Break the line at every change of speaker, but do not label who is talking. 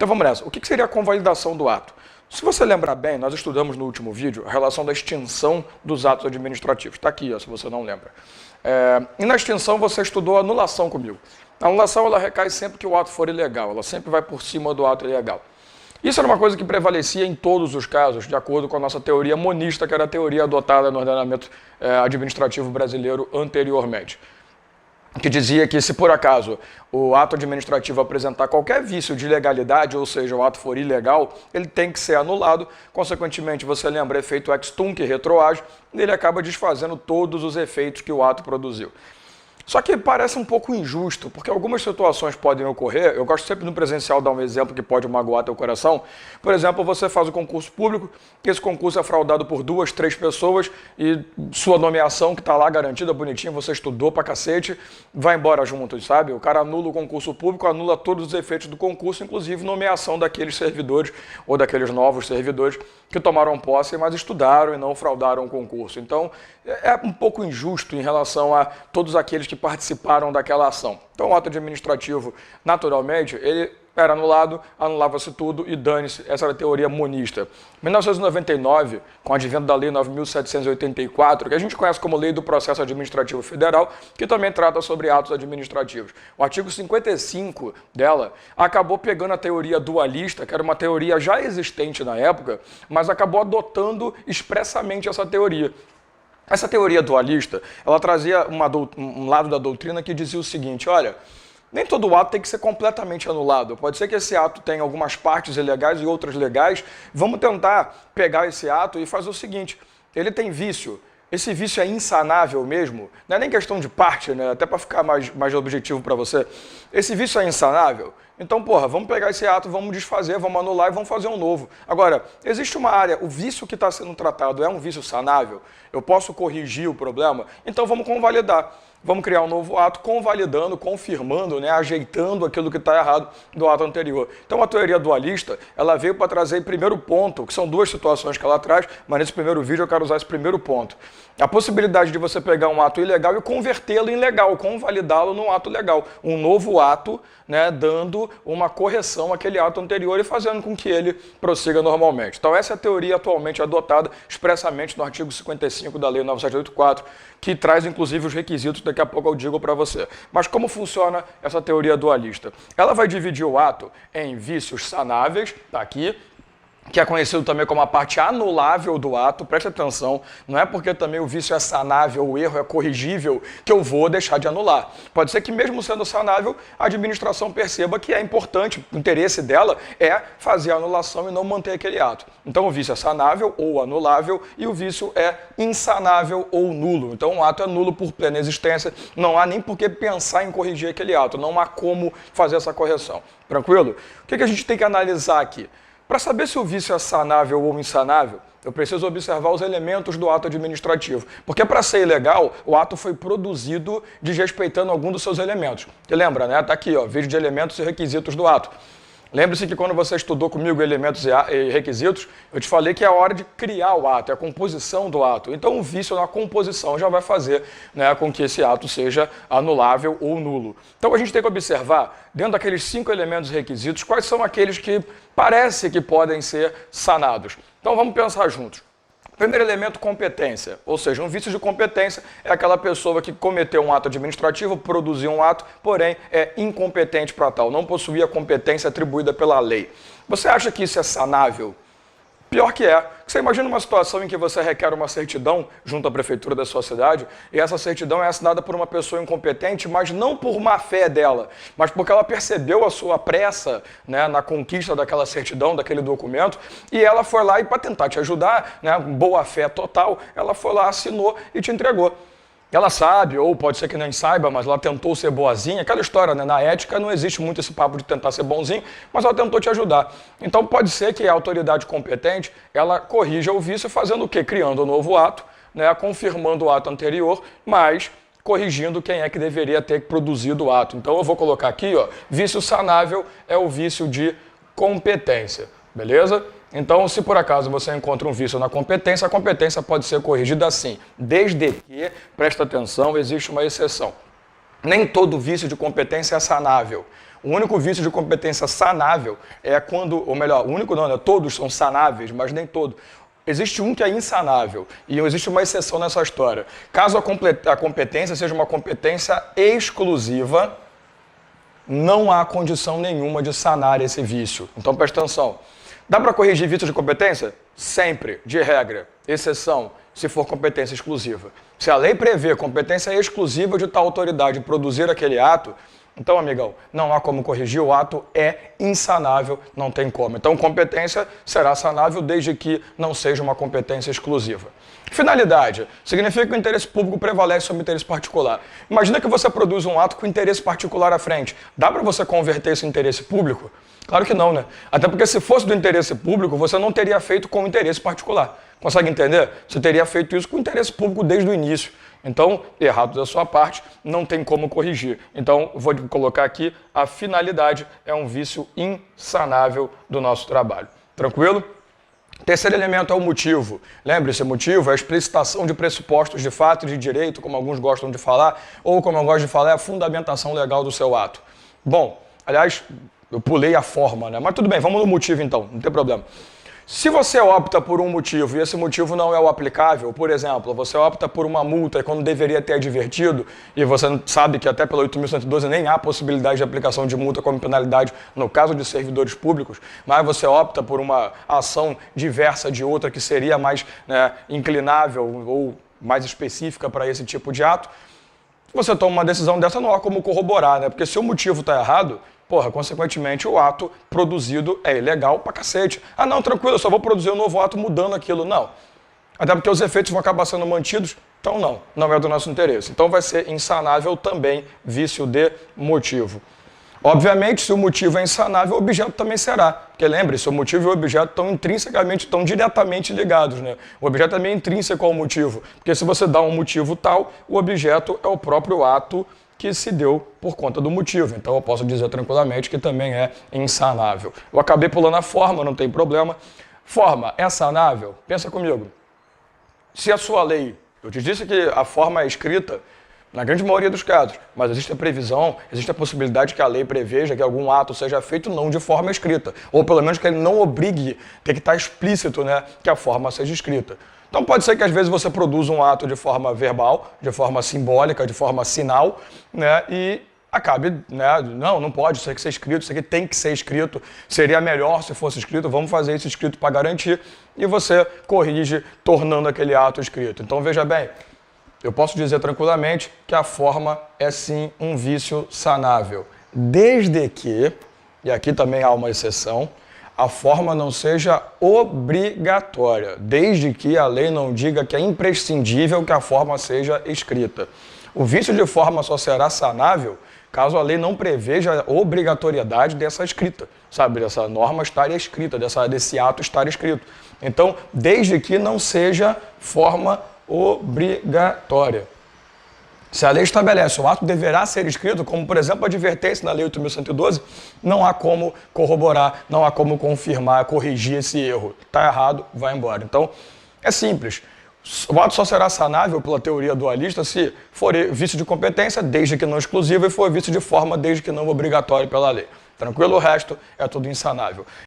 Então vamos nessa. O que seria a convalidação do ato? Se você lembrar bem, nós estudamos no último vídeo a relação da extinção dos atos administrativos. Está aqui, ó, se você não lembra. E na extinção você estudou a anulação comigo. A anulação ela recai sempre que o ato for ilegal, ela sempre vai por cima do ato ilegal. Isso era uma coisa que prevalecia em todos os casos, de acordo com a nossa teoria monista, que era a teoria adotada no ordenamento administrativo brasileiro anteriormente. Que dizia que se por acaso o ato administrativo apresentar qualquer vício de ilegalidade, ou seja, o ato for ilegal, ele tem que ser anulado. Consequentemente, você lembra efeito ex tunc retroage, e ele acaba desfazendo todos os efeitos que o ato produziu. Só que parece um pouco injusto, porque algumas situações podem ocorrer. Eu gosto sempre no presencial dar um exemplo que pode magoar teu coração. Por exemplo, você faz o concurso público, esse concurso é fraudado por 2, 3 pessoas e sua nomeação, que está lá garantida, bonitinha, você estudou pra cacete, vai embora junto, sabe? O cara anula o concurso público, anula todos os efeitos do concurso, inclusive nomeação daqueles servidores ou daqueles novos servidores que tomaram posse, mas estudaram e não fraudaram o concurso. Então, é um pouco injusto em relação a todos aqueles que participaram daquela ação. Então, o ato administrativo, naturalmente, ele era anulado, anulava-se tudo e dane-se. Essa era a teoria monista. Em 1999, com o advento da Lei 9.784, que a gente conhece como Lei do Processo Administrativo Federal, que também trata sobre atos administrativos. O artigo 55 dela acabou pegando a teoria dualista, que era uma teoria já existente na época, mas acabou adotando expressamente essa teoria. Essa teoria dualista, ela trazia um lado da doutrina que dizia o seguinte, olha, nem todo ato tem que ser completamente anulado. Pode ser que esse ato tenha algumas partes ilegais e outras legais. Vamos tentar pegar esse ato e fazer o seguinte, ele tem vício. Esse vício é insanável mesmo? Não é nem questão de parte, né? Até para ficar mais objetivo para você. Esse vício é insanável? Então, porra, vamos pegar esse ato, vamos desfazer, vamos anular e vamos fazer um novo. Agora, existe uma área, o vício que está sendo tratado é um vício sanável? Eu posso corrigir o problema? Então vamos convalidar. Vamos criar um novo ato, convalidando, confirmando, né, ajeitando aquilo que está errado do ato anterior. Então a teoria dualista, ela veio para trazer o primeiro ponto, que são 2 situações que ela traz, mas nesse primeiro vídeo eu quero usar esse primeiro ponto. A possibilidade de você pegar um ato ilegal e convertê-lo em legal, convalidá-lo num ato legal. Um novo ato, né, dando uma correção àquele ato anterior e fazendo com que ele prossiga normalmente. Então essa é a teoria atualmente adotada expressamente no artigo 55 da Lei 9784, que traz inclusive os requisitos, daqui a pouco eu digo para você. Mas como funciona essa teoria dualista? Ela vai dividir o ato em vícios sanáveis, tá aqui, que é conhecido também como a parte anulável do ato, preste atenção, não é porque também o vício é sanável, o erro é corrigível, que eu vou deixar de anular. Pode ser que mesmo sendo sanável, a administração perceba que é importante, o interesse dela é fazer a anulação e não manter aquele ato. Então o vício é sanável ou anulável e o vício é insanável ou nulo. Então o ato é nulo por plena existência, não há nem por que pensar em corrigir aquele ato, não há como fazer essa correção. Tranquilo? O que a gente tem que analisar aqui? Para saber se o vício é sanável ou insanável, eu preciso observar os elementos do ato administrativo. Porque para ser ilegal, o ato foi produzido desrespeitando algum dos seus elementos. Você lembra, né? Está aqui, ó, vídeo de elementos e requisitos do ato. Lembre-se que quando você estudou comigo elementos e requisitos, eu te falei que é a hora de criar o ato, é a composição do ato. Então o vício na composição já vai fazer, né, com que esse ato seja anulável ou nulo. Então a gente tem que observar, dentro daqueles 5 elementos e requisitos, quais são aqueles que parece que podem ser sanados. Então vamos pensar juntos. Primeiro elemento, competência, ou seja, um vício de competência é aquela pessoa que cometeu um ato administrativo, produziu um ato, porém é incompetente para tal, não possuía a competência atribuída pela lei. Você acha que isso é sanável? Pior que é. Você imagina uma situação em que você requer uma certidão junto à prefeitura da sua cidade e essa certidão é assinada por uma pessoa incompetente, mas não por má fé dela, mas porque ela percebeu a sua pressa, né, na conquista daquela certidão, daquele documento, e ela foi lá e para tentar te ajudar, né, boa fé total, ela foi lá, assinou e te entregou. Ela sabe, ou pode ser que nem saiba, mas ela tentou ser boazinha. Aquela história, né? Na ética não existe muito esse papo de tentar ser bonzinho, mas ela tentou te ajudar. Então pode ser que a autoridade competente, ela corrija o vício fazendo o quê? Criando um novo ato, né? Confirmando o ato anterior, mas corrigindo quem é que deveria ter produzido o ato. Então eu vou colocar aqui, ó, vício sanável é o vício de competência, beleza? Então, se por acaso você encontra um vício na competência, a competência pode ser corrigida assim, desde que, presta atenção, existe uma exceção. Nem todo vício de competência é sanável. O único vício de competência sanável é quando, ou melhor, o único não, né? Todos são sanáveis, mas nem todo. Existe um que é insanável e existe uma exceção nessa história. Caso a competência seja uma competência exclusiva, não há condição nenhuma de sanar esse vício. Então presta atenção. Dá para corrigir vício de competência? Sempre, de regra. Exceção, se for competência exclusiva. Se a lei prevê competência exclusiva de tal autoridade produzir aquele ato, então, amigão, não há como corrigir, o ato é insanável, não tem como. Então, competência será sanável desde que não seja uma competência exclusiva. Finalidade significa que o interesse público prevalece sobre o interesse particular. Imagina que você produz um ato com interesse particular à frente. Dá para você converter esse interesse público? Claro que não, né? Até porque se fosse do interesse público, você não teria feito com interesse particular. Consegue entender? Você teria feito isso com interesse público desde o início. Então, errado da sua parte, não tem como corrigir. Então, vou colocar aqui, a finalidade é um vício insanável do nosso trabalho. Tranquilo? Terceiro elemento é o motivo. Lembre-se, motivo é a explicitação de pressupostos de fato e de direito, como alguns gostam de falar, ou como eu gosto de falar, é a fundamentação legal do seu ato. Bom, aliás, eu pulei a forma, né? Mas tudo bem, vamos no motivo então, não tem problema. Se você opta por um motivo e esse motivo não é o aplicável, por exemplo, você opta por uma multa quando deveria ter advertido e você sabe que até pela 8.112 nem há possibilidade de aplicação de multa como penalidade no caso de servidores públicos, mas você opta por uma ação diversa de outra que seria mais, né, inclinável ou mais específica para esse tipo de ato, você toma uma decisão dessa, não há como corroborar, né? Porque se o motivo está errado, consequentemente, o ato produzido é ilegal pra cacete. Ah, não, tranquilo, eu só vou produzir um novo ato mudando aquilo. Não. Até porque os efeitos vão acabar sendo mantidos, então não é do nosso interesse. Então vai ser insanável também vício de motivo. Obviamente, se o motivo é insanável, o objeto também será. Porque lembre-se, o motivo e o objeto estão intrinsecamente, estão diretamente ligados, né? O objeto é meio intrínseco ao motivo. Porque se você dá um motivo tal, o objeto é o próprio ato que se deu por conta do motivo. Então eu posso dizer tranquilamente que também é insanável. Eu acabei pulando a forma, não tem problema. Forma é sanável? Pensa comigo. Se a sua lei, eu te disse que a forma é escrita na grande maioria dos casos, mas existe a previsão, existe a possibilidade que a lei preveja que algum ato seja feito não de forma escrita, ou pelo menos que ele não obrigue, tem que estar explícito, né, que a forma seja escrita. Então pode ser que às vezes você produza um ato de forma verbal, de forma simbólica, de forma sinal, né, e acabe, né, não pode, isso tem que ser escrito, isso aqui tem que ser escrito, seria melhor se fosse escrito, vamos fazer isso escrito para garantir, e você corrige tornando aquele ato escrito. Então veja bem, eu posso dizer tranquilamente que a forma é sim um vício sanável, desde que, e aqui também há uma exceção, a forma não seja obrigatória, desde que a lei não diga que é imprescindível que a forma seja escrita. O vício de forma só será sanável caso a lei não preveja a obrigatoriedade dessa escrita, sabe, dessa norma estar escrita, desse ato estar escrito. Então, desde que não seja forma obrigatória. Se a lei estabelece o ato deverá ser escrito, como por exemplo a advertência na Lei 8.112, não há como corroborar, não há como confirmar, corrigir esse erro. Está errado, vai embora. Então, é simples. O ato só será sanável pela teoria dualista se for vício de competência, desde que não exclusivo, e for vício de forma, desde que não obrigatório pela lei. Tranquilo? O resto é tudo insanável.